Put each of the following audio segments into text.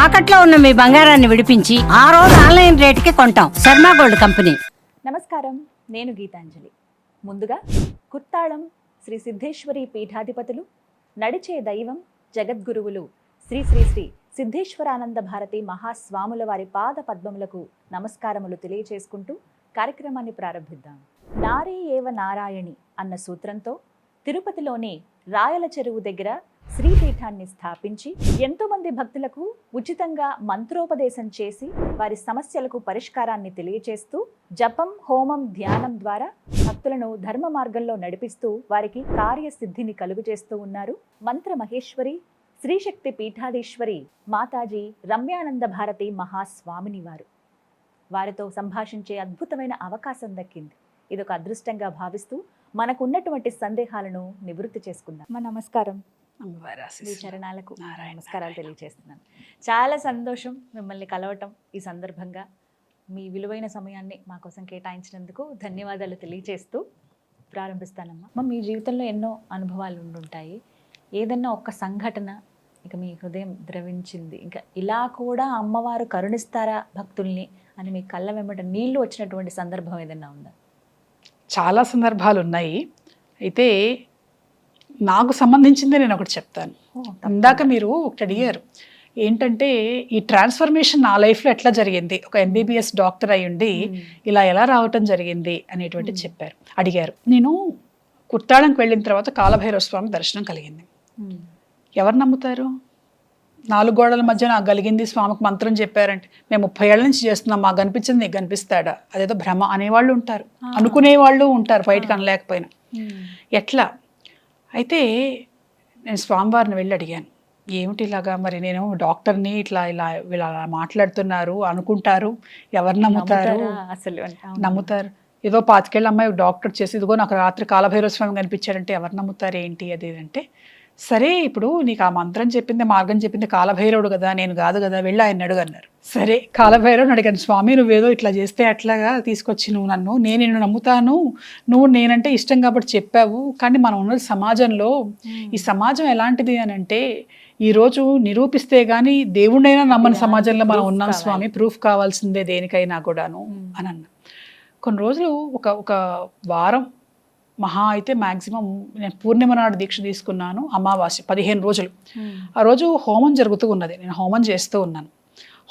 తాకట్లో ఉన్న మీ బంగారాన్ని విడిపించి ఆ రోజు ఆన్లైన్ రేటుకి కొంటాం. Sharma gold company. నమస్కారం, నేను గీతాంజలి. ముందుగా కుర్తాళం శ్రీ సిద్ధేశ్వరి పీఠాధిపతులు, నడిచే దైవం జగద్గురువులు శ్రీ శ్రీ శ్రీ సిద్ధేశ్వరానంద భారతి మహాస్వాముల వారి పాద పద్మములకు నమస్కారములు తెలియచేసుకుంటూ కార్యక్రమాన్ని ప్రారంభిద్దాం. నారీ ఏవ నారాయణి అన్న సూత్రంతో తిరుపతిలోని రాయల చెరువు దగ్గర శ్రీపీఠాన్ని స్థాపించి ఎంతో మంది భక్తులకు ఉచితంగా మంత్రోపదేశం చేసి వారి సమస్యలకు పరిష్కారాన్ని తెలియచేస్తూ జపం, హోమం, ధ్యానం ద్వారా భక్తులను ధర్మ మార్గంలో నడిపిస్తూ వారికి కార్యసిద్ధిని కలుగు చేస్తూ ఉన్నారు మంత్ర మహేశ్వరి శ్రీశక్తి పీఠాధీశ్వరి మాతాజీ రమ్యానంద భారతి మహాస్వామిని వారు. వారితో సంభాషించే అద్భుతమైన అవకాశం దక్కింది. ఇదొక అదృష్టంగా భావిస్తూ మనకున్నటువంటి సందేహాలను నివృత్తి చేసుకుందాం. మా నమస్కారం. మీ చరణాలకు నమస్కారాలు తెలియజేస్తున్నాను. చాలా సంతోషం మిమ్మల్ని కలవటం. ఈ సందర్భంగా మీ విలువైన సమయాన్ని మా కోసం కేటాయించినందుకు ధన్యవాదాలు తెలియజేస్తూ ప్రారంభిస్తానమ్మా. మీ జీవితంలో ఎన్నో అనుభవాలు ఉండుంటాయి. ఏదన్నా ఒక్క సంఘటన ఇక మీ హృదయం ద్రవించింది, ఇంకా ఇలా కూడా అమ్మవారు కరుణిస్తారా భక్తుల్ని అని మీ కళ్ళ వెంబట నీళ్లు వచ్చినటువంటి సందర్భం ఏదన్నా ఉందా? చాలా సందర్భాలు ఉన్నాయి. అయితే నాకు సంబంధించిందే నేను ఒకటి చెప్తాను. ఇందాక మీరు ఒకటి అడిగారు, ఏంటంటే ఈ ట్రాన్స్ఫర్మేషన్ నా లైఫ్లో ఎట్లా జరిగింది, ఒక ఎంబీబీఎస్ డాక్టర్ అయ్యుండి ఇలా ఎలా రావటం జరిగింది అనేటువంటి అడిగారు. నేను కుర్తాళంకి వెళ్ళిన తర్వాత కాలభైరవ స్వామి దర్శనం కలిగింది. ఎవరు నమ్ముతారు? 4 గోడల మధ్య నాకు కలిగింది, స్వామికి మంత్రం చెప్పారంటే మేము 30 ఏళ్ల నుంచి చేస్తున్నాం, మాకు కనిపించింది నీకు కనిపిస్తాడా, అదేదో భ్రమ అనేవాళ్ళు ఉంటారు, అనుకునేవాళ్ళు ఉంటారు, బయటకు అనలేకపోయినా. ఎట్లా అయితే నేను స్వామివారిని వెళ్ళి అడిగాను, ఏమిటి ఇలాగా, మరి నేను డాక్టర్ని ఇట్లా ఇలా వీళ్ళు అలా మాట్లాడుతున్నారు అనుకుంటారు, ఎవరు నమ్ముతారు? అసలు నమ్ముతారు. ఏదో 25 ఏళ్ళ అమ్మాయి డాక్టర్ చేసి ఇదిగో నాకు రాత్రి కాలభైరవ స్వామి కనిపించారంటే ఎవరు నమ్ముతారు ఏంటి అది అంటే, సరే ఇప్పుడు నీకు ఆ మంత్రం చెప్పింది, మార్గం చెప్పింది కాలభైరవుడు కదా, నేను కాదు కదా, వెళ్ళి ఆయన అడుగన్నారు. సరే కాలభైరవుని అడిగాను, స్వామి నువ్వేదో ఇట్లా చేస్తే అట్లాగా తీసుకొచ్చి నువ్వు నేను నిన్ను నమ్ముతాను, నువ్వు నేనంటే ఇష్టం కాబట్టి చెప్పావు, కానీ మనం ఉన్నది సమాజంలో, ఈ సమాజం ఎలాంటిది అని అంటే ఈరోజు నిరూపిస్తే కానీ దేవుడైనా నమ్మని సమాజంలో మనం ఉన్నాం స్వామి, ప్రూఫ్ కావాల్సిందే దేనికైనా కూడాను అని అన్నా. కొన్ని రోజులు ఒక వారం మహా అయితే మ్యాక్సిమం నేను పూర్ణిమ నాడు దీక్ష తీసుకున్నాను, అమావాస్య 15 రోజులు. ఆ రోజు హోమం జరుగుతూ ఉన్నది, నేను హోమం చేస్తూ ఉన్నాను.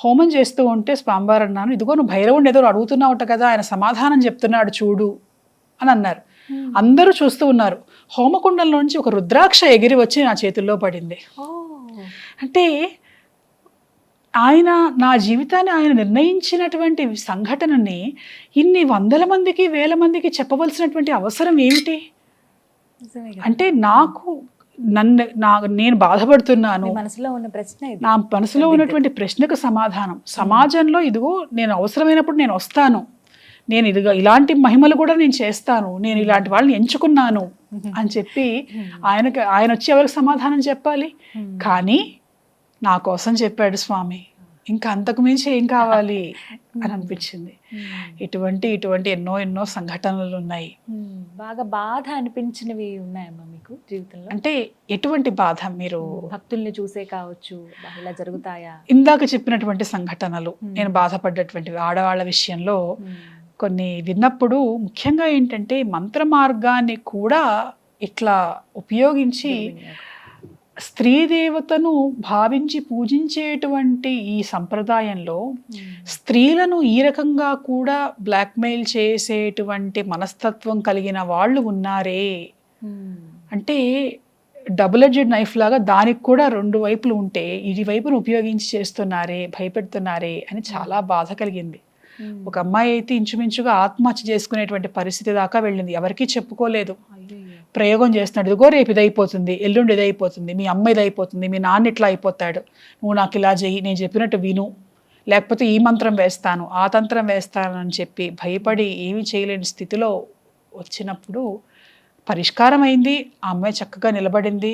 హోమం చేస్తూ ఉంటే స్వామివారు అన్నాను, ఇదిగో నువ్వు భైరవుడిని ఏదో అడుగుతున్నావుట కదా, ఆయన సమాధానం చెప్తున్నాడు చూడు అని అన్నారు. అందరూ చూస్తూ ఉన్నారు. హోమకుండంలో నుంచి ఒక రుద్రాక్ష ఎగిరి వచ్చి నా చేతుల్లో పడింది. అంటే ఆయన నా జీవితాన్ని ఆయన నిర్ణయించినటువంటి సంఘటనని ఇన్ని 100 మందికి 1000 మందికి చెప్పవలసినటువంటి అవసరం ఏమిటి? అంటే నేను బాధపడుతున్నాను, మనసులో ఉన్న ప్రశ్న, నా మనసులో ఉన్నటువంటి ప్రశ్నకు సమాధానం. సమాజంలో ఇదిగో నేను అవసరమైనప్పుడు నేను వస్తాను, నేను ఇదిగో ఇలాంటి మహిమలు కూడా నేను చేస్తాను, నేను ఇలాంటి వాళ్ళని ఎంచుకున్నాను అని చెప్పి ఆయన వచ్చి ఎవరికి సమాధానం చెప్పాలి? కానీ నా కోసం చెప్పాడు స్వామి, ఇంకా అంతకు మించి ఏం కావాలి అని అనిపించింది. ఇటువంటి ఎన్నో సంఘటనలు ఉన్నాయి. బాగా బాధ అనిపించినవి ఉన్నాయమ్మా మీకు జీవితంలో? అంటే ఎటువంటి బాధ? మీరు భక్తుల్ని చూసే కావచ్చు, ఇలా జరుగుతాయా? ఇందాక చెప్పినటువంటి సంఘటనలు, నేను బాధపడ్డటువంటివి ఆడవాళ్ళ విషయంలో కొన్ని విన్నప్పుడు, ముఖ్యంగా ఏంటంటే మంత్ర మార్గాన్ని కూడా ఇట్లా ఉపయోగించి స్త్రీ దేవతను భావించి పూజించేటువంటి ఈ సంప్రదాయంలో స్త్రీలను ఈ రకంగా కూడా బ్లాక్మెయిల్ చేసేటువంటి మనస్తత్వం కలిగిన వాళ్ళు ఉన్నారే అంటే డబుల్ ఎడ్జెడ్ నైఫ్ లాగా దానికి కూడా 2 వైపులు ఉంటే ఇది వైపును ఉపయోగించి చేస్తున్నారే, భయపెడుతున్నారే అని చాలా బాధ కలిగింది. ఒక అమ్మాయి అయితే ఇంచుమించుగా ఆత్మహత్య చేసుకునేటువంటి పరిస్థితి దాకా వెళ్ళింది, ఎవరికీ చెప్పుకోలేదు. ప్రయోగం చేస్తున్నాడు, ఇదిగో రేపు ఇదైపోతుంది, ఎల్లుండి ఇదైపోతుంది, మీ అమ్మ ఇదైపోతుంది, మీ నాన్న ఇట్లా అయిపోతాడు, నువ్వు నాకు ఇలా చెయ్యి, నేను చెప్పినట్టు విను, లేకపోతే ఈ మంత్రం వేస్తాను, ఆ తంత్రం వేస్తాను అని చెప్పి భయపడి ఏమీ చేయలేని స్థితిలో వచ్చినప్పుడు పరిష్కారం అయింది. ఆ అమ్మాయి చక్కగా నిలబడింది,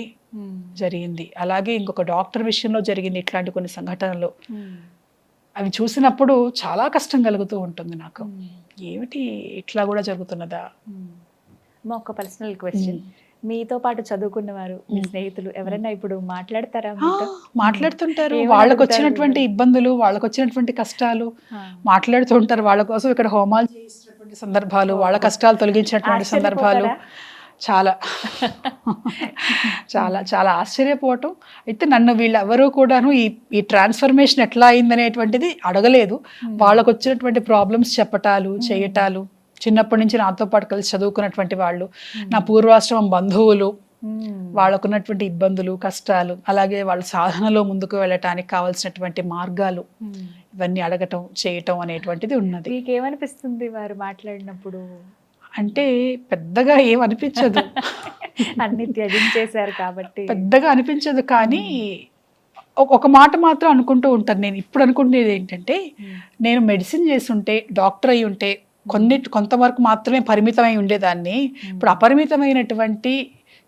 జరిగింది. అలాగే ఇంకొక డాక్టర్ విషయంలో జరిగింది ఇట్లాంటి కొన్ని సంఘటనలు. అవి చూసినప్పుడు చాలా కష్టం కలుగుతూ ఉంటుంది నాకు, ఏమిటి ఇట్లా కూడా జరుగుతున్నదా? ఒక పర్సనల్ క్వశ్చన్, మీతో పాటు చదువుకున్నవారు మీ స్నేహితులు ఎవరైనా ఇప్పుడు మాట్లాడతారా ఆ, మీతో? మాట్లాడుతుంటారు. ఏమని వాళ్ళకు అడుగుతారు వచ్చినటువంటి ఇబ్బందులు, వాళ్ళకు వచ్చినటువంటి కష్టాలు మాట్లాడుతుంటారు. వాళ్ళ కోసం ఇక్కడ హోమాలు చేసినటువంటి సందర్భాలు, వాళ్ళ కష్టాలు తొలగించినటువంటి సందర్భాలు చాలా చాలా చాలా ఆశ్చర్యపోవటం. అయితే నన్ను వీళ్ళెవరూ కూడాను ఈ ట్రాన్స్ఫర్మేషన్ ఎట్లా అయిందనేటువంటిది అడగలేదు. వాళ్ళకు వచ్చినటువంటి ప్రాబ్లమ్స్ చెప్పటాలు, చేయటాలు, చిన్నప్పటి నుంచి నాతో పాటు కలిసి చదువుకున్నటువంటి వాళ్ళు, నా పూర్వాశ్రమం బంధువులు, వాళ్ళకున్నటువంటి ఇబ్బందులు, కష్టాలు, అలాగే వాళ్ళ సాధనలో ముందుకు వెళ్ళటానికి కావాల్సినటువంటి మార్గాలు, ఇవన్నీ అడగటం, చేయటం అనేటువంటిది ఉన్నది. మీకేమనిపిస్తుంది వారు మాట్లాడినప్పుడు? అంటే పెద్దగా ఏం అనిపించదు, అన్ని త్యజించేశారు కాబట్టి పెద్దగా అనిపించదు. కానీ ఒక మాట మాత్రం అనుకుంటూ ఉంటాను. నేను ఇప్పుడు అనుకునేది ఏంటంటే, నేను మెడిసిన్ చేస్తుంటే, డాక్టర్ అయి ఉంటే కొంతవరకు మాత్రమే పరిమితమై ఉండేదాన్ని. ఇప్పుడు అపరిమితమైనటువంటి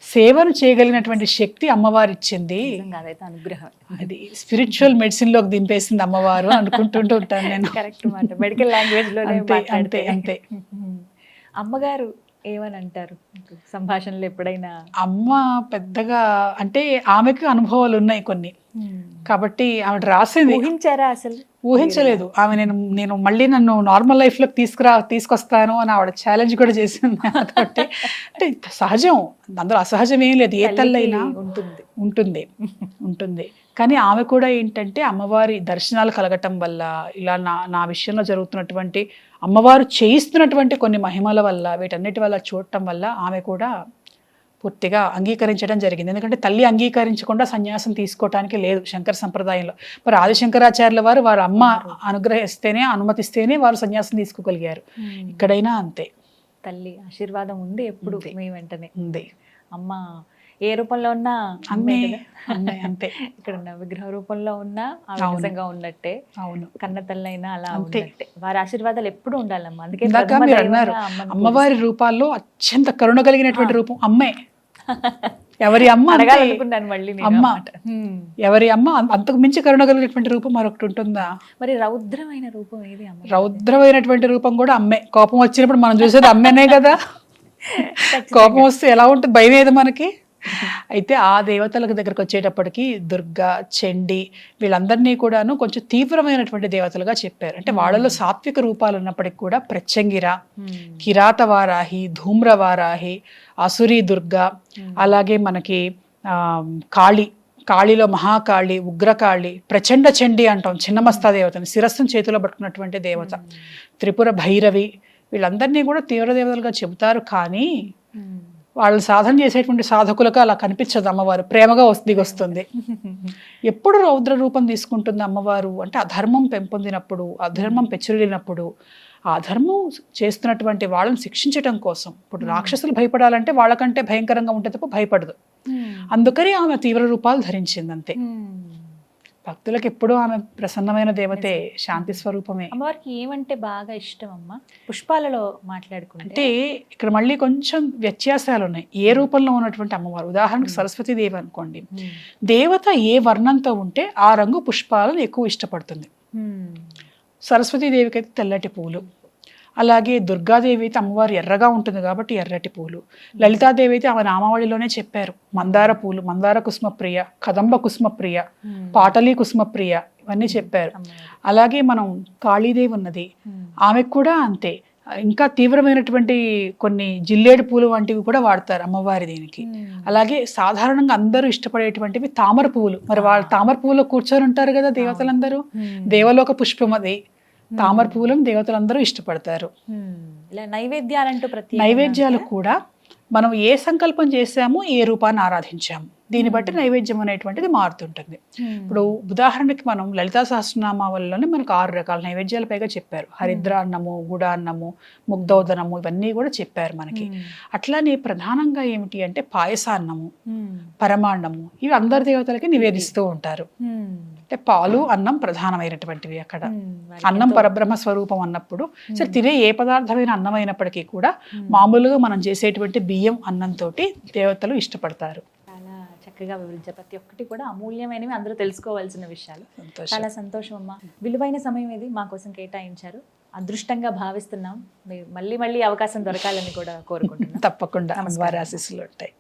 సేవను చేయగలిగినటువంటి శక్తి అమ్మవారు ఇచ్చింది. అదైతే అనుగ్రహం. అది స్పిరిచువల్ మెడిసిన్ లోకి దింపేసింది అమ్మవారు అనుకుంటుంటూ ఉంటాను నేను. కరెక్ట్ మాట. మెడికల్ లాంగ్వేజ్ లో అంతే అంతే. అమ్మగారు ఏమని అంటారు సంభాషణలు ఎప్పుడైనా? అమ్మ పెద్దగా అంటే ఆమెకు అనుభవాలు ఉన్నాయి కొన్ని, కాబట్టి ఆవిడ రాసింది. ఊహించారా అసలు? ఊహించలేదు ఆమె. నేను మళ్ళీ నన్ను నార్మల్ లైఫ్ లోకి తీసుకొస్తాను అని ఆవిడ ఛాలెంజ్ కూడా చేసింది. కాబట్టి అంటే సహజం, అందులో అసహజం ఏం లేదు. ఏ తల్లైనా ఉంటుంది. కానీ ఆమె కూడా ఏంటంటే, అమ్మవారి దర్శనాలు కలగటం వల్ల, ఇలా నా విషయంలో జరుగుతున్నటువంటి, అమ్మవారు చేయిస్తున్నటువంటి కొన్ని మహిమల వల్ల, వీటన్నిటి వల్ల చూడటం వల్ల ఆమె కూడా పూర్తిగా అంగీకరించడం జరిగింది. ఎందుకంటే తల్లి అంగీకరించకుండా సన్యాసం తీసుకోవటానికి లేదు శంకర సంప్రదాయంలో. మరి ఆదిశంకరాచార్యుల వారు అమ్మ అనుగ్రహిస్తేనే, అనుమతిస్తేనే వారు సన్యాసం తీసుకోగలిగారు. ఇక్కడైనా అంతే, తల్లి ఆశీర్వాదం ఉంది ఎప్పుడు మీ వెంటనే ఉంది. అమ్మ ఏ రూపంలో ఉన్నా అంతే. ఇక్కడ ఉన్న విగ్రహ రూపంలో ఉన్నా ఆవేశంగా ఉన్నట్టే. అవును, కన్న తల్లైనా అలా ఉన్నట్టే. వారి ఆశీర్వాదాలు ఎప్పుడు ఉండాలమ్మా. అందుకే ఇందాక మీరు అన్నారు, అమ్మవారి రూపాల్లో అత్యంత కరుణ కలిగినటువంటి రూపం అమ్మే. ఎవరి అమ్మ అడగాలనుకున్నాను మళ్ళీ అమ్మ, ఎవరి అమ్మ అంతకు మించి కరుణ కలిగినటువంటి రూపం మరొకటి ఉంటుందా? మరి రౌద్రమైన రూపం ఏది? రౌద్రమైనటువంటి రూపం కూడా అమ్మే. కోపం వచ్చినప్పుడు మనం చూసేది అమ్మేనే కదా. కోపం వస్తే ఎలా ఉంటుంది, భయం ఏది మనకి. అయితే ఆ దేవతలకు దగ్గరకు వచ్చేటప్పటికి దుర్గా, చండి, వీళ్ళందరినీ కూడాను కొంచెం తీవ్రమైనటువంటి దేవతలుగా చెప్పారు. అంటే వాళ్ళలో సాత్విక రూపాలు ఉన్నప్పటికీ కూడా ప్రత్యంగిర, కిరాతవారాహి, ధూమ్రవారాహి, అసురి దుర్గా, అలాగే మనకి కాళిలో మహాకాళి, ఉగ్రకాళి, ప్రచండ చండి అంటాం చిన్నమస్తా దేవతని, శిరస్సును చేతిలో పట్టుకున్నటువంటి దేవత, త్రిపుర భైరవి, వీళ్ళందరినీ కూడా తీవ్ర దేవతలుగా చెబుతారు. కానీ వాళ్ళు సాధన చేసేటువంటి సాధకులకు అలా కనిపించదు. అమ్మవారు ప్రేమగా దిగొస్తుంది. ఎప్పుడు రౌద్ర రూపం తీసుకుంటుంది అమ్మవారు అంటే, అధర్మం పెంపొందినప్పుడు, అధర్మం పెచ్చురినప్పుడు, ఆ అధర్మం చేస్తున్నటువంటి వాళ్ళని శిక్షించటం కోసం. ఇప్పుడు రాక్షసులు భయపడాలంటే వాళ్ళకంటే భయంకరంగా ఉంటే తప్ప భయపడదు. అందుకని ఆమె తీవ్ర రూపాలు ధరించింది అంతే. భక్తులకు ఎప్పుడూ ఆమె ప్రసన్నమైన దేవతే, శాంతి స్వరూపమే. అమ్మవారికి ఏమంటే బాగా ఇష్టం అమ్మ? పుష్పాలలో మాట్లాడుకుంటే అంటే ఇక్కడ మళ్ళీ కొంచెం వ్యత్యాసాలు ఉన్నాయి. ఏ రూపంలో ఉన్నటువంటి అమ్మవారు, ఉదాహరణకు సరస్వతీ దేవి అనుకోండి, దేవత ఏ వర్ణంతో ఉంటే ఆ రంగు పుష్పాలను ఎక్కువ ఇష్టపడుతుంది. సరస్వతీ దేవికి అయితే తెల్లటి పూలు, అలాగే దుర్గాదేవి అయితే అమ్మవారు ఎర్రగా ఉంటుంది కాబట్టి ఎర్రటి పూలు, లలితాదేవి అయితే ఆమె నామావళిలోనే చెప్పారు మందార పూలు, మందార కుసుమప్రియ, కదంబ కుసుమప్రియ, పాటలీ కుసుమప్రియ, ఇవన్నీ చెప్పారు. అలాగే మనం కాళీదేవి ఉన్నది, ఆమెకు కూడా అంతే. ఇంకా తీవ్రమైనటువంటి కొన్ని జిల్లేడు పూలు వంటివి కూడా వాడతారు అమ్మవారి దీనికి. అలాగే సాధారణంగా అందరూ ఇష్టపడేటువంటివి తామర పువ్వులు. మరి వాళ్ళు తామర పువ్వులో కూర్చొని ఉంటారు కదా దేవతలందరూ, దేవలోక పుష్పం అది. తామర పువ్వులను దేవతలందరూ ఇష్టపడతారు. నైవేద్యాలు కూడా మనం ఏ సంకల్పం చేశామో, ఏ రూపాన్ని ఆరాధించాము, దీన్ని బట్టి నైవేద్యం అనేటువంటిది మారుతుంటుంది. ఇప్పుడు ఉదాహరణకి మనం లలితా సహస్రనామావళిలోనే మనకు 6 రకాల నైవేద్యాల పైగా చెప్పారు. హరిద్ర అన్నము, గుడాన్నము, ముగ్ధోదనము, ఇవన్నీ కూడా చెప్పారు మనకి. అట్లానే ప్రధానంగా ఏమిటి అంటే పాయసాన్నము, పరమాన్నము, ఇవి అందరి దేవతలకి నివేదిస్తూ ఉంటారు. అంటే పాలు, అన్నం ప్రధానమైనటువంటివి అక్కడ. అన్నం పరబ్రహ్మ స్వరూపం అన్నప్పుడు సరే తినే ఏ పదార్థమైన అన్నమైనప్పటికీ కూడా మామూలుగా మనం చేసేటువంటి బియ్యం అన్నంతో దేవతలు ఇష్టపడతారు. చాలా చక్కగా వివరించారు. ప్రతి ఒక్కటి కూడా అమూల్యమైనవి, అందరూ తెలుసుకోవాల్సిన విషయాలు. చాలా సంతోషం అమ్మా. విలువైన సమయం ఇది మా కోసం కేటాయించారు. అదృష్టంగా భావిస్తున్నాం. మీరు మళ్ళీ అవకాశం దొరకాలని కూడా కోరుకుంటున్నాం. తప్పకుండా అమ్మవారి ఆశీస్సులు ఉంటాయి.